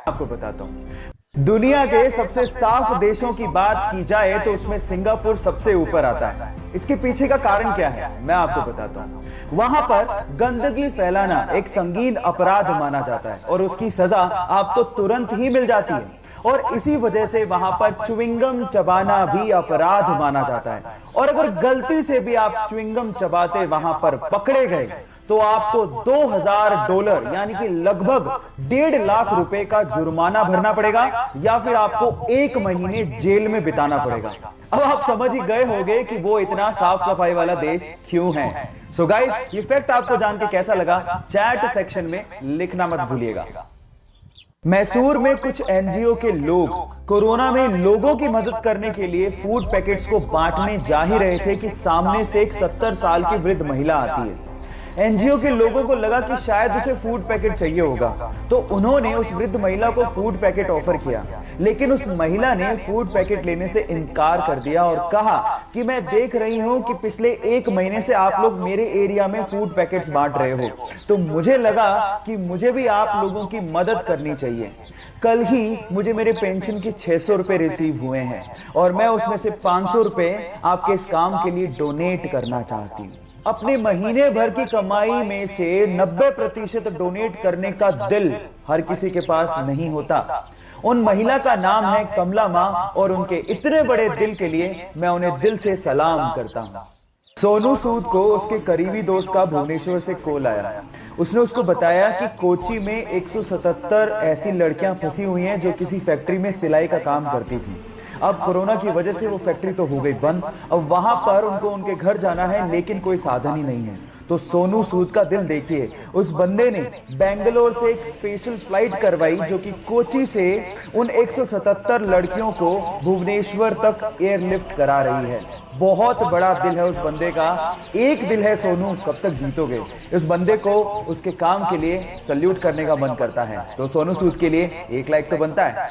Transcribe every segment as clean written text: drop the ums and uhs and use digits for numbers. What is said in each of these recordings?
आपको बताता हूँ। दुनिया के सबसे साफ देशों की बात की जाए तो उसमें सिंगापुर सबसे ऊपर आता है। इसके पीछे का कारण क्या है मैं आपको बताता हूँ। वहां पर गंदगी फैलाना एक संगीन अपराध माना जाता है और उसकी सजा आपको तुरंत ही मिल जाती है। और इसी वजह से वहां पर च्युइंगम चबाना भी अपराध माना जाता है। और अगर गलती से भी आप च्युइंगम चबाते वहां पर पकड़े गए तो आपको $2000 यानी कि लगभग 1.5 लाख रुपए का जुर्माना भरना पड़ेगा या फिर आपको 1 महीने जेल में बिताना पड़ेगा। अब आप समझ ही गए होंगे कि वो इतना साफ सफाई वाला देश क्यों है। सो गाइस, ये फैक्ट आपको जान के कैसा लगा चैट सेक्शन में लिखना मत भूलिएगा। मैसूर में कुछ एनजीओ के लोग कोरोना में लोगों की मदद करने के लिए फूड पैकेट्स को बांटने जा ही रहे थे कि सामने से एक 70 साल की वृद्ध महिला आती है। एनजीओ के लोगों को लगा कि शायद उसे फूड पैकेट चाहिए होगा, तो उन्होंने उस वृद्ध महिला को फूड पैकेट ऑफर किया, लेकिन उस महिला ने फूड पैकेट लेने से इनकार कर दिया और कहा कि मैं देख रही हूं कि पिछले 1 महीने से आप लोग मेरे एरिया में फूड पैकेट्स बांट रहे हो, तो मुझे लगा कि मुझे भी आप लोगों की मदद करनी चाहिए। कल ही मुझे मेरे पेंशन के 600 रुपए रिसीव हुए हैं और मैं उसमें से 500 रुपए आपके इस काम के लिए डोनेट करना चाहती हूँ। अपने महीने भर की कमाई में से 90% डोनेट करने का दिल हर किसी के पास नहीं होता। उन महिला का नाम है कमला माँ और उनके इतने बड़े दिल के लिए मैं उन्हें दिल से सलाम करता हूँ। सोनू सूद को उसके करीबी दोस्त का भुवनेश्वर से कॉल आया। उसने उसको बताया कि कोची में 177 ऐसी लड़कियां फंसी हुई हैं जो किसी फैक्ट्री में सिलाई का काम करती थी। अब कोरोना की वजह से वो फैक्ट्री तो हो गई बंद। अब वहां पर उनको उनके घर जाना है लेकिन कोई साधन ही नहीं है। तो सोनू सूद का दिल देखिए, उस बंदे ने बेंगलोर से एक स्पेशल फ्लाइट करवाई जो कि कोची से उन 177 लड़कियों को भुवनेश्वर तक एयरलिफ्ट करा रही है। बहुत बड़ा दिल है उस बंदे का। एक दिल है सोनू, कब तक जीतोगे। इस बंदे को उसके काम के लिए सल्यूट करने का मन करता है। तो सोनू सूद के लिए 1 लाइक तो बनता है।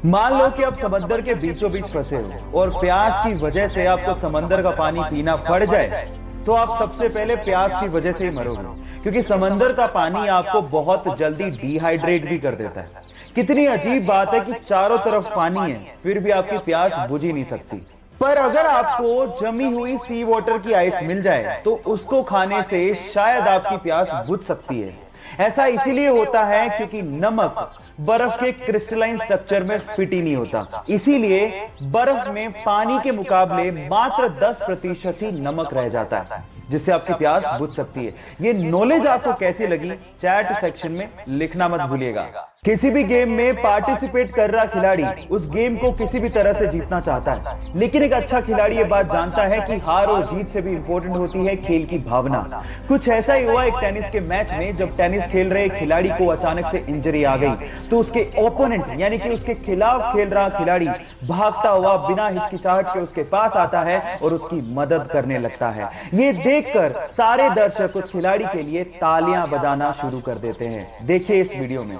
मान लो कि आप समंदर के बीचों बीच फंसे हो और प्यास की वजह से आपको समंदर का पानी पीना पड़ जाए, तो आप सबसे पहले प्यास की वजह से ही मरोगे, क्योंकि समंदर का पानी आपको बहुत जल्दी डिहाइड्रेट भी कर देता है। कितनी अजीब बात है कि चारों तरफ पानी है फिर भी आपकी प्यास बुझ ही नहीं सकती। पर अगर आपको जमी हुई सी वाटर की आइस मिल जाए तो उसको खाने से शायद आपकी प्यास बुझ सकती है। ऐसा इसीलिए होता है क्योंकि नमक बर्फ के क्रिस्टलाइन स्ट्रक्चर में फिट ही नहीं होता। इसीलिए बर्फ में पानी के मुकाबले मात्र 10% ही नमक रह जाता है, जिससे आपकी प्यास बुझ सकती है। ये नॉलेज आपको कैसी लगी चैट सेक्शन में लिखना मत भूलिएगा। किसी भी गेम में पार्टिसिपेट कर रहा खिलाड़ी उस गेम को किसी भी तरह से जीतना चाहता है, लेकिन एक अच्छा खिलाड़ी ये बात जानता है कि हार और जीत से भी इंपॉर्टेंट होती है खेल की भावना। कुछ ऐसा ही हुआ एक टेनिस के मैच में, जब टेनिस खेल रहे खिलाड़ी को अचानक से इंजरी आ गई, तो उसके ओपोनेंट यानी कि उसके खिलाफ खेल रहा खिलाड़ी भागता हुआ बिना हिचकिचाहट के उसके पास आता है और उसकी मदद करने लगता है। ये देखकर सारे दर्शक उस खिलाड़ी के लिए तालियां बजाना शुरू कर देते हैं। देखिए इस वीडियो में।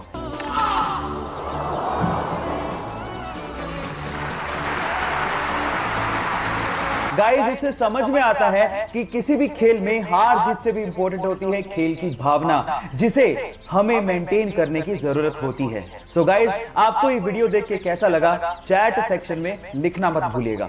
गाइस, इससे समझ में आता है कि किसी भी खेल में हार जीत से भी इंपॉर्टेंट होती है खेल की भावना, जिसे हमें मेंटेन करने की जरूरत होती है। सो गाइस, आपको ये वीडियो देख के कैसा लगा चैट सेक्शन में लिखना मत भूलिएगा।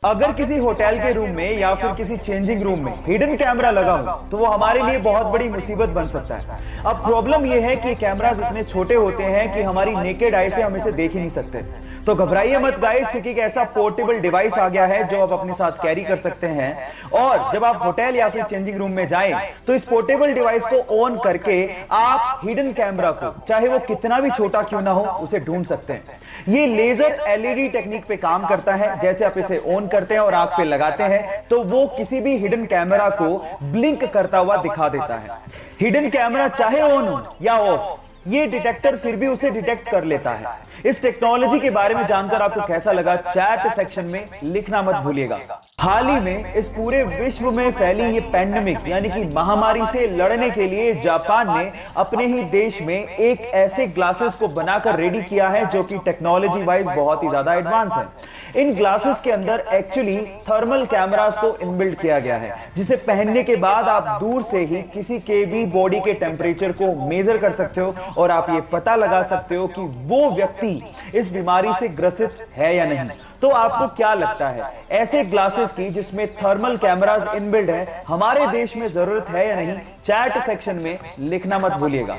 अगर किसी होटल के रूम में या फिर किसी चेंजिंग रूम में हिडन कैमरा लगा हो तो वो हमारे लिए बहुत बड़ी मुसीबत बन सकता है। अब प्रॉब्लम ये है कि कैमरास इतने छोटे होते हैं कि हमारी नेकेड आई से हम इसे देख ही नहीं सकते। तो घबराइए मत गाइस, क्योंकि एक ऐसा पोर्टेबल डिवाइस आ गया है जो आप अपने साथ कैरी कर सकते हैं। और जब आप होटल या फिर चेंजिंग रूम में जाएं तो इस पोर्टेबल डिवाइस को ऑन करके आप हिडन कैमरा को, चाहे वो कितना भी छोटा क्यों ना हो, उसे ढूंढ सकते हैं। ये लेजर एलईडी टेक्निक पे काम करता है। जैसे आप इसे ऑन करते हैं और आंख पे लगाते हैं तो वो किसी भी हिडन कैमरा को ब्लिंक करता हुआ दिखा देता है। हिडन कैमरा चाहे ऑन हो या ऑफ, ये डिटेक्टर फिर भी उसे डिटेक्ट कर लेता है। इस टेक्नोलॉजी के बारे में जानकर आपको कैसा लगा चैट सेक्शन में लिखना मत भूलिएगा। हाल ही में इस पूरे विश्व में फैली ये पैंडेमिक यानी कि महामारी से लड़ने के लिए जापान ने अपने ही देश में एक ऐसे ग्लासेस को बनाकर रेडी किया है जो कि टेक्नोलॉजी वाइज बहुत ही ज्यादा एडवांस है। इन ग्लासेस के अंदर एक्चुअली थर्मल कैमरास को इनबिल्ट किया गया है, जिसे पहनने के बाद आप दूर से ही किसी के भी बॉडी के टेम्परेचर को मेजर कर सकते हो और आप ये पता लगा सकते हो कि वो व्यक्ति इस बीमारी से ग्रसित है या नहीं। तो आपको क्या लगता है, ऐसे ग्लासेस की जिसमें थर्मल कैमरास इनबिल्ट है हमारे देश में जरूरत है या नहीं? चैट सेक्शन में लिखना मत भूलिएगा।